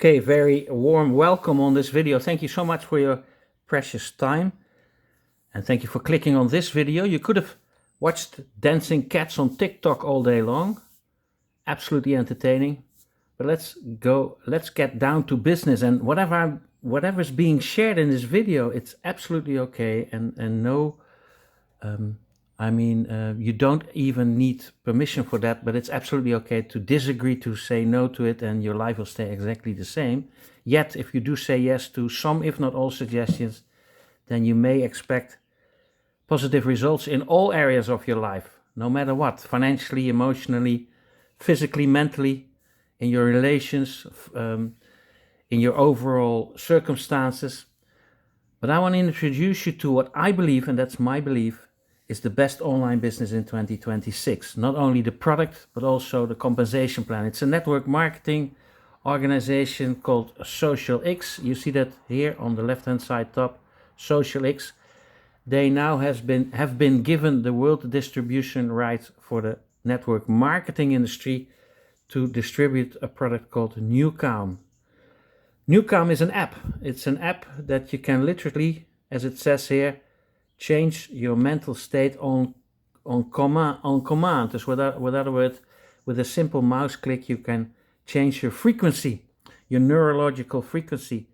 Okay, very warm welcome on this video. Thank you so much for your precious time. And thank you for clicking on this video. You could have watched dancing cats on TikTok all day long. Absolutely entertaining. But let's get down to business. And whatever's being shared in this video, it's absolutely okay. And no, you don't even need permission for that, but it's absolutely okay to disagree, to say no to it, and your life will stay exactly the same. Yet, if you do say yes to some, if not all suggestions, then you may expect positive results in all areas of your life, no matter what, financially, emotionally, physically, mentally, in your relations, in your overall circumstances. But I want to introduce you to what I believe, and that's my belief, is the best online business in 2026. Not only the product, but also the compensation plan. It's a network marketing organization called Social X. You see that here on the left-hand side top, Social X. They now have been given the world distribution rights for the network marketing industry to distribute a product called NuCalm. NuCalm is an app. It's an app that you can literally, as it says here, change your mental state on command. So with other words, with a simple mouse click, you can change your frequency, your neurological frequency,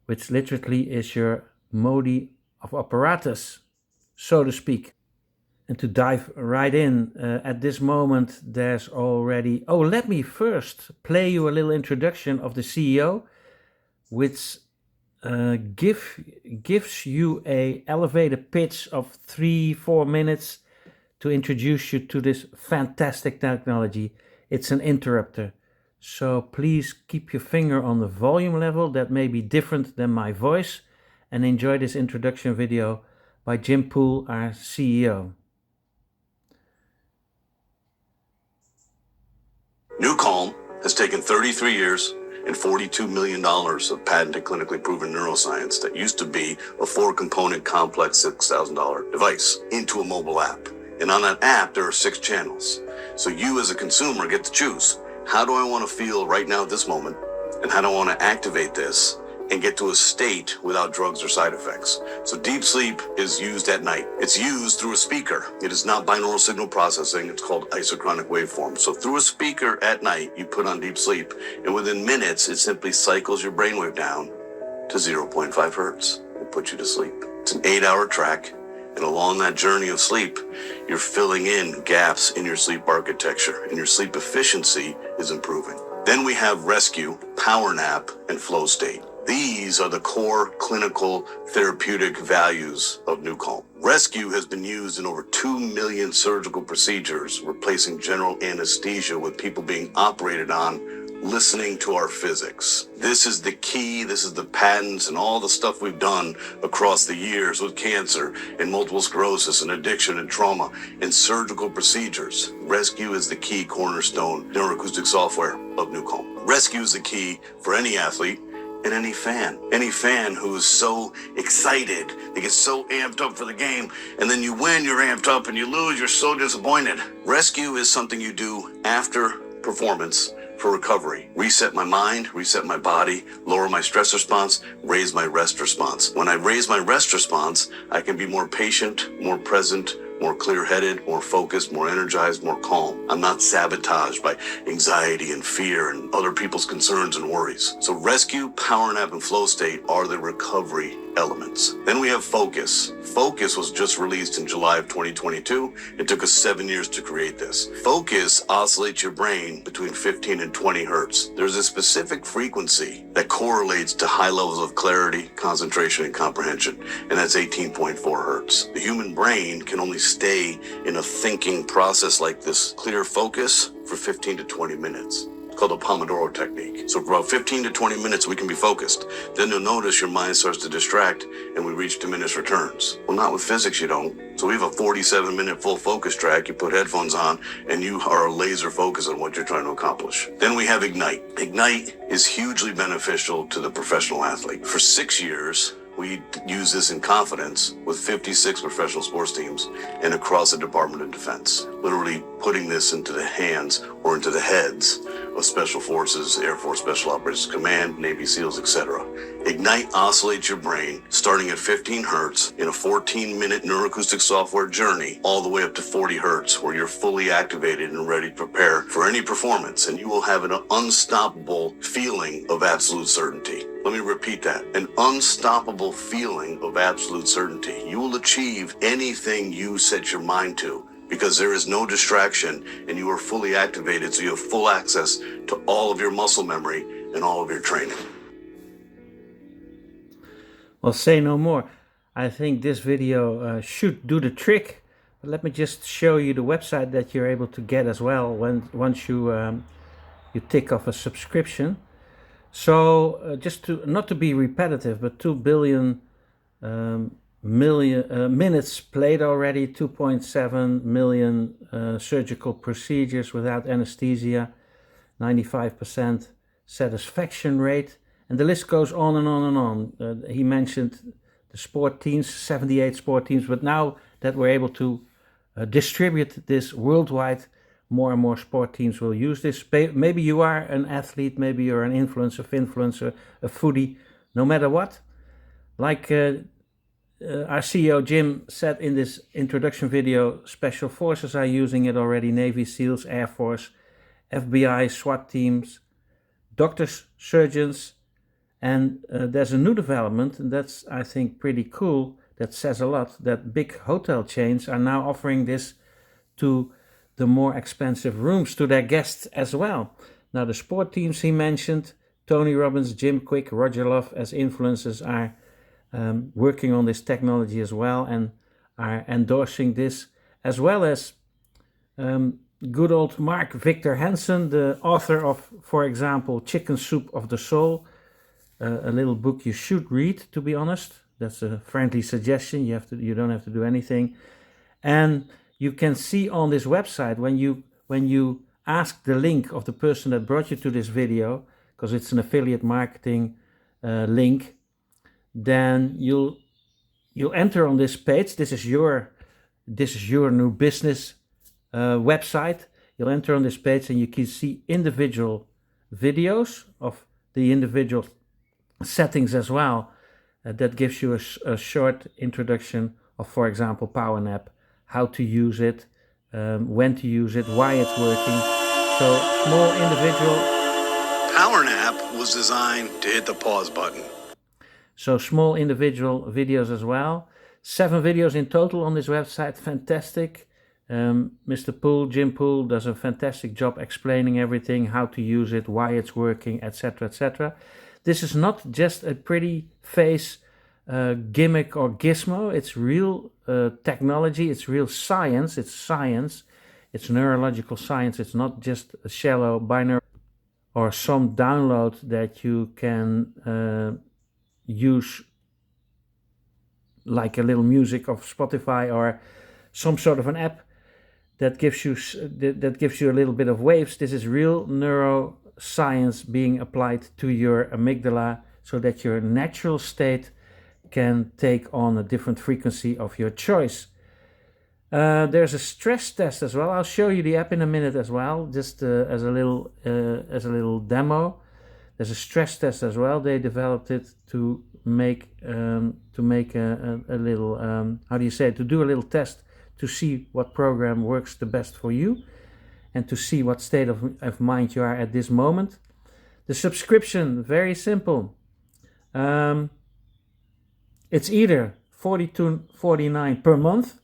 which literally is your mode of apparatus, so to speak. And to dive right in, at this moment, there's already... Oh, let me first play you a little introduction of the CEO, which gives you a elevator pitch of 3-4 minutes to introduce you to this fantastic technology. It's an interrupter, so please keep your finger on the volume level. That may be different than my voice, and enjoy this introduction video by Jim Poole, our CEO. NuCalm has taken 33 years and $42 million of patented clinically proven neuroscience that used to be a 4-component complex $6,000 device into a mobile app. And on that app, there are 6 channels. So you as a consumer get to choose, how do I want to feel right now at this moment? And how do I want to activate this and get to a state without drugs or side effects? So deep sleep is used at night. It's used through a speaker. It is not binaural signal processing. It's called isochronic waveform. So through a speaker at night, you put on deep sleep, and within minutes, it simply cycles your brainwave down to 0.5 hertz and puts you to sleep. It's an 8-hour track, and along that journey of sleep, you're filling in gaps in your sleep architecture, and your sleep efficiency is improving. Then we have Rescue, Power Nap, and Flow State. These are the core clinical therapeutic values of NuCalm. Rescue has been used in over 2 million surgical procedures, replacing general anesthesia with people being operated on listening to our physics. This is the key, this is the patents and all the stuff we've done across the years with cancer and multiple sclerosis and addiction and trauma and surgical procedures. Rescue is the key cornerstone neuroacoustic software of NuCalm. Rescue is the key for any athlete and any fan who is so excited, they get so amped up for the game, and then you win, you're amped up, and you lose, you're so disappointed. Rescue is something you do after performance for recovery. Reset my mind, reset my body, lower my stress response, raise my rest response. When I raise my rest response, I can be more patient, more present, more clear-headed, more focused, more energized, more calm. I'm not sabotaged by anxiety and fear and other people's concerns and worries. So Rescue, Power Nap, and Flow State are the recovery elements. Then we have Focus. Focus was just released in July of 2022. It took us 7 years to create this. Focus oscillates your brain between 15 and 20 hertz. There's a specific frequency that correlates to high levels of clarity, concentration, and comprehension, and that's 18.4 hertz. The human brain can only stay in a thinking process like this clear focus for 15 to 20 minutes. It's called the Pomodoro technique. So for about 15 to 20 minutes, we can be focused. Then you'll notice your mind starts to distract and we reach diminished returns. Well, not with physics, you don't. So we have a 47-minute full focus track. You put headphones on and you are laser focused on what you're trying to accomplish. Then we have Ignite. Ignite is hugely beneficial to the professional athlete. For 6 years, We use this in confidence with 56 professional sports teams and across the Department of Defense, literally putting this into the hands or into the heads of Special Forces, Air Force Special Operations Command, Navy SEALs, etc. Ignite oscillates your brain starting at 15 hertz in a 14-minute neuroacoustic software journey all the way up to 40 hertz where you're fully activated and ready to prepare for any performance, and you will have an unstoppable feeling of absolute certainty. Let me repeat that. An unstoppable feeling of absolute certainty. You will achieve anything you set your mind to because there is no distraction and you are fully activated, so you have full access to all of your muscle memory and all of your training. Well, say no more. I think this video should do the trick. But let me just show you the website that you're able to get as well once you tick off a subscription. So just to not to be repetitive, but 2 billion minutes played already, 2.7 million surgical procedures without anesthesia, 95% satisfaction rate, and the list goes on and on and on. He mentioned the sport teams, 78 sport teams, but now that we're able to distribute this worldwide, more and more sport teams will use this. Maybe you are an athlete, maybe you're an influencer, a foodie, no matter what. Like our CEO Jim said in this introduction video, Special Forces are using it already, Navy SEALs, Air Force, FBI, SWAT teams, doctors, surgeons, and there's a new development, and that's, I think, pretty cool, that says a lot, that big hotel chains are now offering this to the more expensive rooms to their guests as well. Now the sport teams he mentioned, Tony Robbins, Jim Quick, Roger Love as influencers are working on this technology as well and are endorsing this, as well as good old Mark Victor Hansen, the author of, for example, Chicken Soup of the Soul, a little book you should read, to be honest. That's a friendly suggestion. You don't have to do anything. And you can see on this website, when you ask the link of the person that brought you to this video, because it's an affiliate marketing link, then you'll enter on this page. This is your new business website. You'll enter on this page and you can see individual videos of the individual settings as well. That gives you a short introduction of, for example, PowerNap, how to use it, when to use it, why it's working. So small individual. PowerNap was designed to hit the pause button. So small individual videos as well. 7 videos in total on this website. Fantastic. Mr. Poole, Jim Poole, does a fantastic job explaining everything, how to use it, why it's working, etc., etc. This is not just a pretty face gimmick or gizmo. It's real technology. It's real science. It's science. It's neurological science. It's not just a shallow binary or some download that you can use like a little music of Spotify or some sort of an app that gives you a little bit of waves. This is real neuroscience being applied to your amygdala so that your natural state can take on a different frequency of your choice. There's a stress test as well. I'll show you the app in a minute as well, just as a little demo. There's a stress test as well. They developed it to make a little to do a little test to see what program works the best for you and to see what state of mind you are at this moment. The subscription, very simple. It's either $42.49 per month,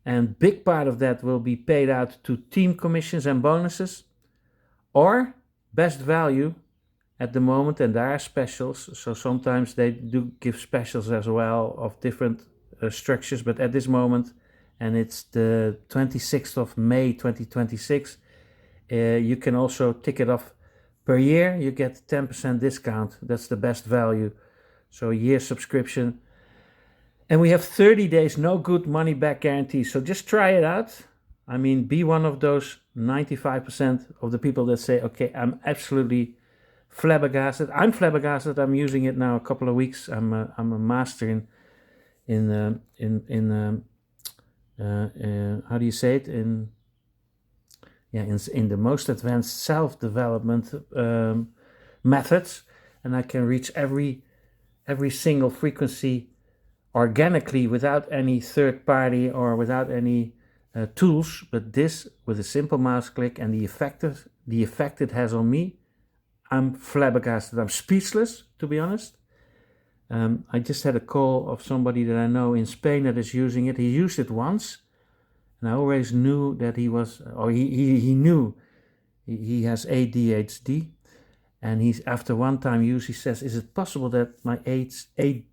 and big part of that will be paid out to team commissions and bonuses, or best value at the moment, and there are specials, so sometimes they do give specials as well of different structures, but at this moment, and it's the 26th of May 2026, you can also tick it off per year. You get 10% discount. That's the best value. So a year subscription. And we have 30 days no good money back guarantee. So just try it out. I mean, be one of those 95% of the people that say, okay, I'm absolutely flabbergasted. I'm flabbergasted. I'm using it now a couple of weeks. I'm a master in how do you say it, in the most advanced self-development methods, and I can reach every single frequency organically without any third party or without any tools. But this, with a simple mouse click, and the effect it has on me, I'm flabbergasted. I'm speechless, to be honest. I just had a call of somebody that I know in Spain that is using it. He used it once, and I always knew that he was, or he knew he has ADHD. And he's, after one time use, he says, "Is it possible that my ADHD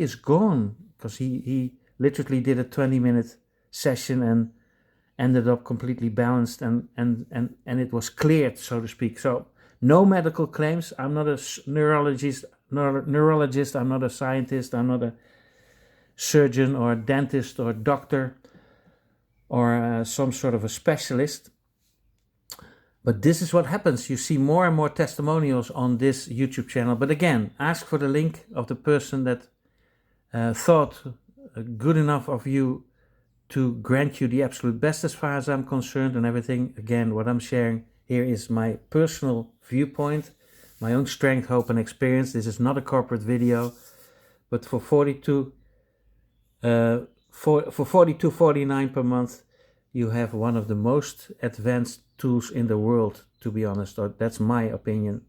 is gone?" Because he literally did a 20-minute session and ended up completely balanced, and it was cleared, so to speak. So no medical claims. I'm not a neurologist. I'm not a scientist. I'm not a surgeon or a dentist or a doctor or some sort of a specialist. But this is what happens. You see more and more testimonials on this YouTube channel. But again, ask for the link of the person that thought good enough of you to grant you the absolute best as far as I'm concerned and everything. Again, what I'm sharing here is my personal viewpoint, my own strength, hope, and experience. This is not a corporate video, but for $42.49 per month, you have one of the most advanced tools in the world, to be honest. Or that's my opinion.